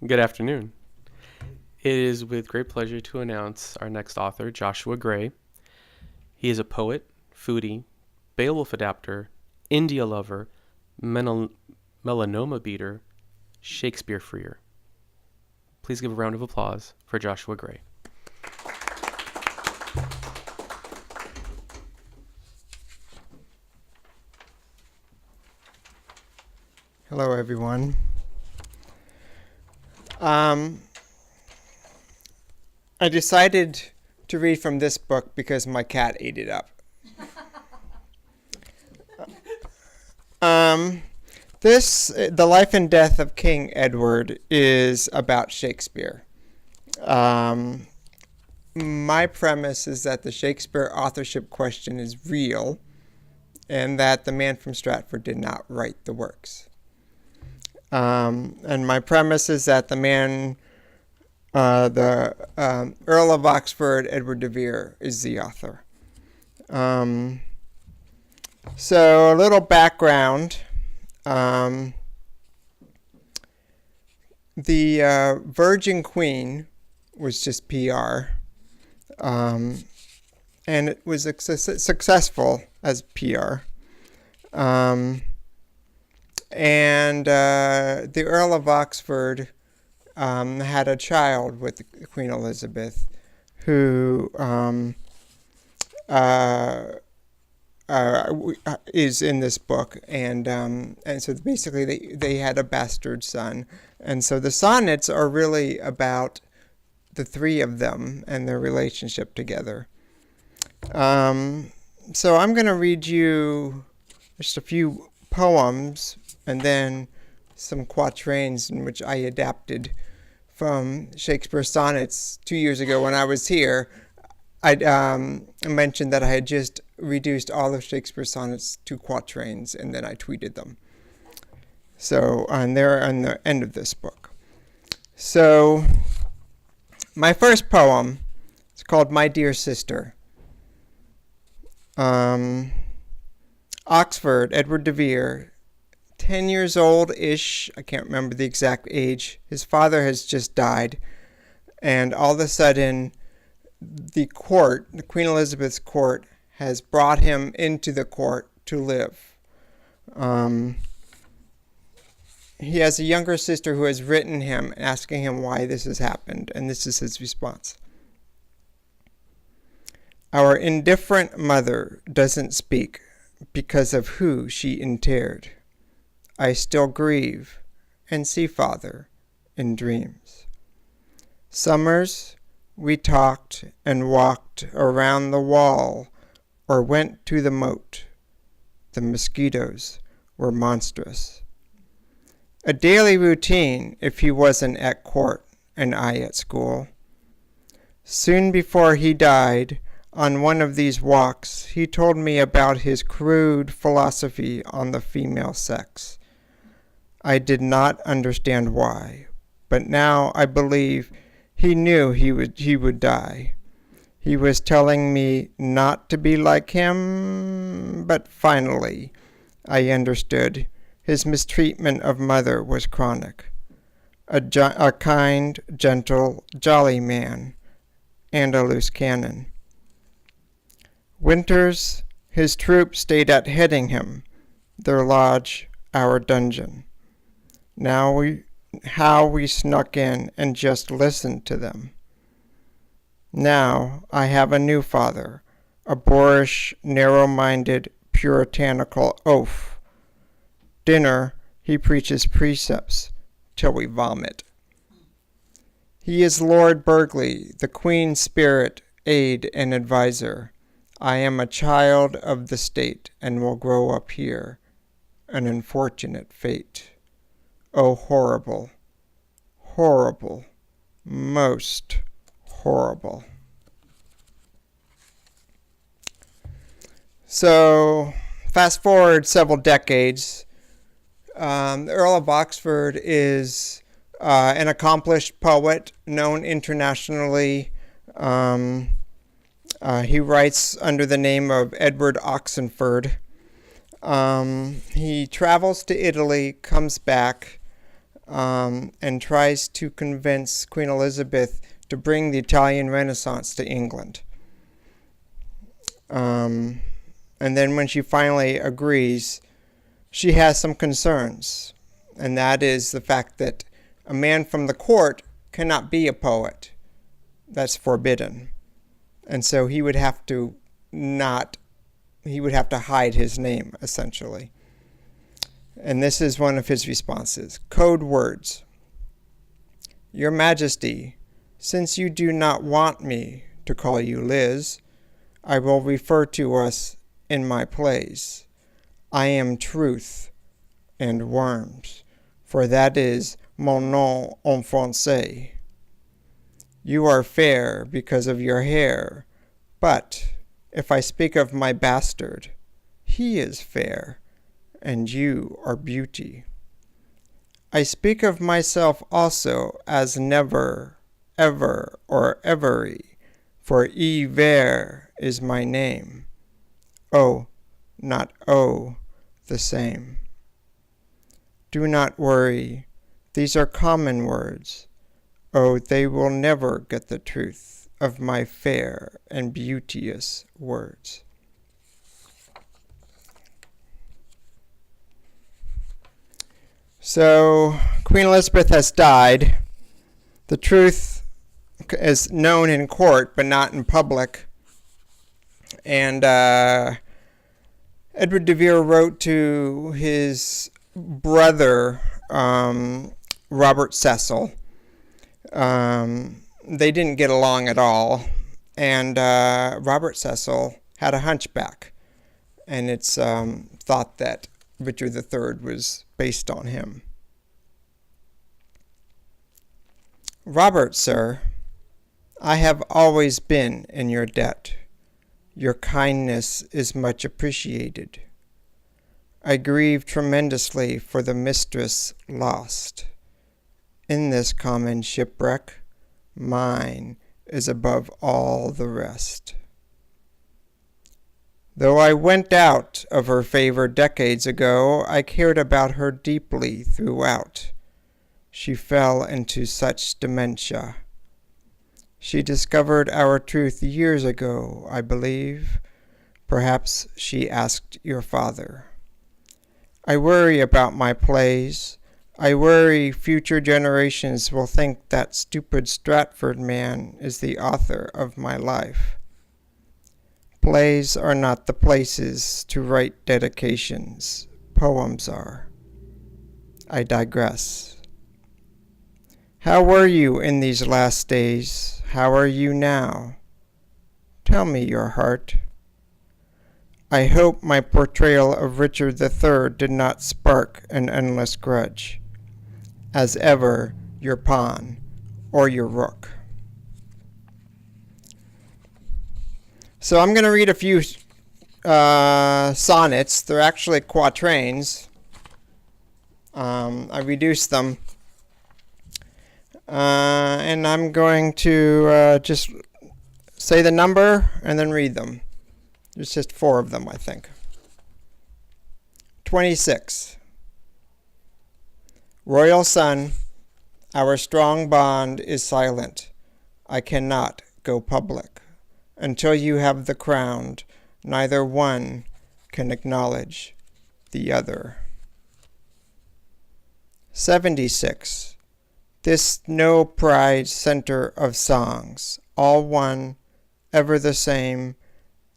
Good afternoon. It is with great pleasure to announce our next author, Joshua Gray. He is a poet, foodie, Beowulf adapter, India lover, melanoma beater, Shakespeare freer. Please give a round of applause for Joshua Gray. Hello, everyone. I decided to read from this book because my cat ate it up. The Life and Death of King Edward is about Shakespeare. My premise is that the Shakespeare authorship question is real and that the man from Stratford did not write the works. And my premise is that the Earl of Oxford, Edward de Vere, is the author. So a little background. The Virgin Queen was just PR. And it was successful as PR. And the Earl of Oxford had a child with Queen Elizabeth who is in this book. And so basically they had a bastard son. And so the sonnets are really about the three of them and their relationship together. So I'm going to read you just a few poems and then some quatrains in which I adapted from Shakespeare's sonnets 2 years ago when I was here. I mentioned that I had just reduced all of Shakespeare's sonnets to quatrains, and then I tweeted them. So they're on the end of this book. So my first poem is called My Dear Sister. Oxford, Edward de Vere, 10 years old-ish, I can't remember the exact age. His father has just died, and all of a sudden, the Queen Elizabeth's court, has brought him into the court to live. He has a younger sister who has written him, asking him why this has happened, and this is his response. Our indifferent mother doesn't speak because of who she interred. I still grieve and see father in dreams. Summers we talked and walked around the wall or went to the moat. The mosquitoes were monstrous. A daily routine if he wasn't at court and I at school. Soon before he died, on one of these walks, he told me about his crude philosophy on the female sex. I did not understand why, but now I believe he knew he would die. He was telling me not to be like him, but finally I understood his mistreatment of mother was chronic. A kind, gentle, jolly man, and a loose cannon. Winters, his troops stayed at Headingham, their lodge, our dungeon. How we snuck in and just listened to them. Now I have a new father, a boorish, narrow-minded, puritanical oaf. Dinner, he preaches precepts till we vomit. He is Lord Burghley, the Queen's spirit, aid, and adviser. I am a child of the state and will grow up here, an unfortunate fate. Oh, horrible, horrible, most horrible. So, fast forward several decades. The Earl of Oxford is an accomplished poet, known internationally. He writes under the name of Edward Oxenford. He travels to Italy, comes back, and tries to convince Queen Elizabeth to bring the Italian Renaissance to England. And then when she finally agrees, she has some concerns, and that is the fact that a man from the court cannot be a poet. That's forbidden. And so he would have to hide his name, essentially. And this is one of his responses. Code words. Your Majesty, since you do not want me to call you Liz, I will refer to us in my plays. I am Truth and Worms, for that is mon nom en français. You are fair because of your hair, but if I speak of my bastard, he is fair, and you are beauty. I speak of myself also as never, ever, or every, for Yver is my name. Oh, not oh, the same. Do not worry, these are common words. Oh, they will never get the truth of my fair and beauteous words. So, Queen Elizabeth has died. The truth is known in court, but not in public. And Edward de Vere wrote to his brother, Robert Cecil. They didn't get along at all. And Robert Cecil had a hunchback. And it's thought that Richard III was based on him. Robert, sir, I have always been in your debt. Your kindness is much appreciated. I grieve tremendously for the mistress lost. In this common shipwreck, mine is above all the rest. Though I went out of her favor decades ago, I cared about her deeply throughout. She fell into such dementia. She discovered our truth years ago, I believe. Perhaps she asked your father. I worry about my plays. I worry future generations will think that stupid Stratford man is the author of my life. Plays are not the places to write dedications. Poems are. I digress. How were you in these last days? How are you now? Tell me your heart. I hope my portrayal of Richard III did not spark an endless grudge. As ever, your pawn or your rook. So I'm going to read a few sonnets. They're actually quatrains. I reduced them. And I'm going to just say the number and then read them. There's just 4 of them, I think. 26. Royal son, our strong bond is silent. I cannot go public. Until you have the crown, neither one can acknowledge the other. 76. This no pride center of songs, all one, ever the same,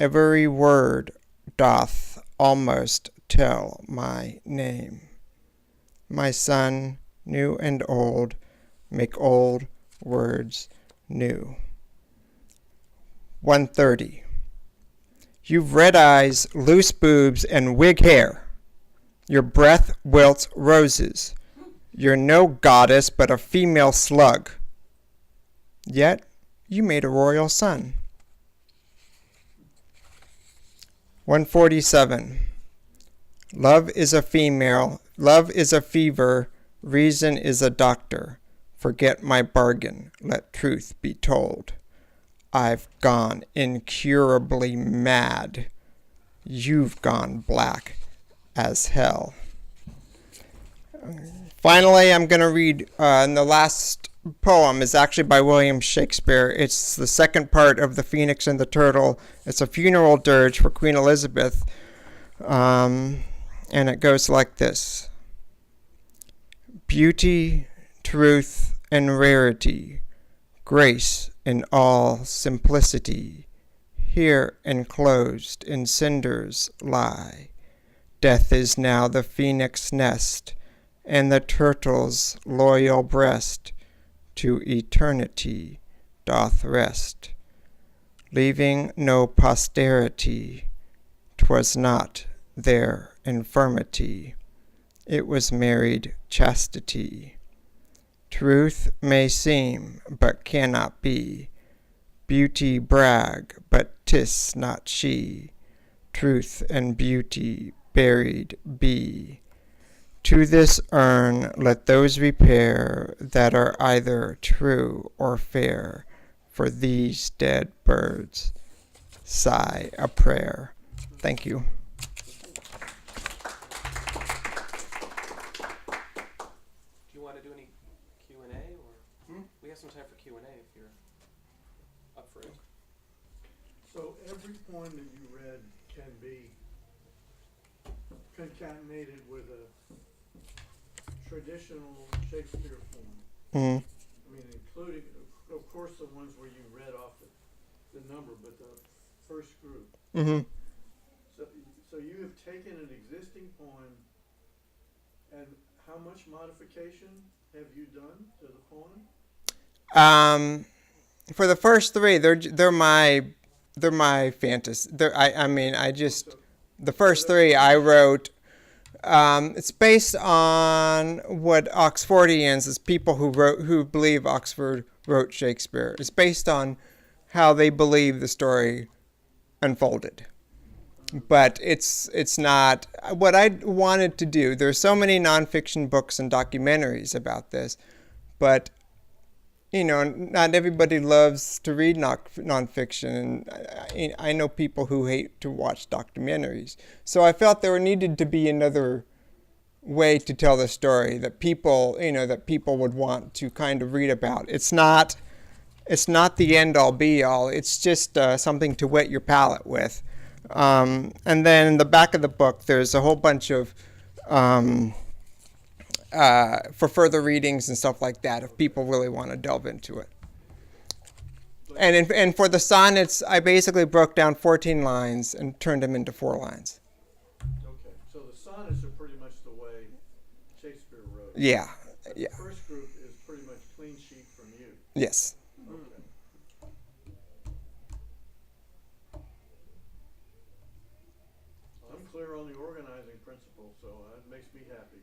every word doth almost tell my name. My son, new and old, make old words new. 130. You've red eyes, loose boobs, and wig hair. Your breath wilts roses. You're no goddess, but a female slug. Yet you made a royal son. 147. Love is a female, love is a fever, reason is a doctor. Forget my bargain, let truth be told. I've gone incurably mad. You've gone black as hell. Finally, I'm going to read, and the last poem is actually by William Shakespeare. It's the second part of The Phoenix and the Turtle. It's a funeral dirge for Queen Elizabeth, and it goes like this. Beauty, truth, and rarity, grace in all simplicity, here enclosed in cinders lie. Death is now the phoenix nest, and the turtle's loyal breast to eternity doth rest, leaving no posterity. 'Twas not their infirmity, it was married chastity. Truth may seem, but cannot be. Beauty brag, but 'tis not she. Truth and beauty buried be. To this urn let those repair that are either true or fair. For these dead birds sigh a prayer. Thank you. Do you want to do any Q&A, or we have some time for Q&A if you're up for it. So every poem that you read can be concatenated with a traditional Shakespeare form. Mm-hmm. I mean, including, of course, the ones where you read off the number, but the first group. Mm-hmm. So you have taken an existing poem, and how much modification have you done to the poem? For the first three, they're my fantasy. The first three I wrote. It's based on what Oxfordians, is people who believe Oxford wrote Shakespeare. It's based on how they believe the story unfolded. But it's not what I wanted to do. There's so many nonfiction books and documentaries about this, but not everybody loves to read nonfiction. And I know people who hate to watch documentaries. So I felt there needed to be another way to tell the story that people would want to kind of read about. It's not the end all be all. It's just something to whet your palate with. And then in the back of the book, there's a whole bunch of for further readings and stuff like that, if people really want to delve into it. And for the sonnets, I basically broke down 14 lines and turned them into 4 lines. Okay, so the sonnets are pretty much the way Shakespeare wrote. Yeah, But yeah. The first group is pretty much clean sheet from you. Yes. Okay. I'm clear on the organizing principle, so that makes me happy.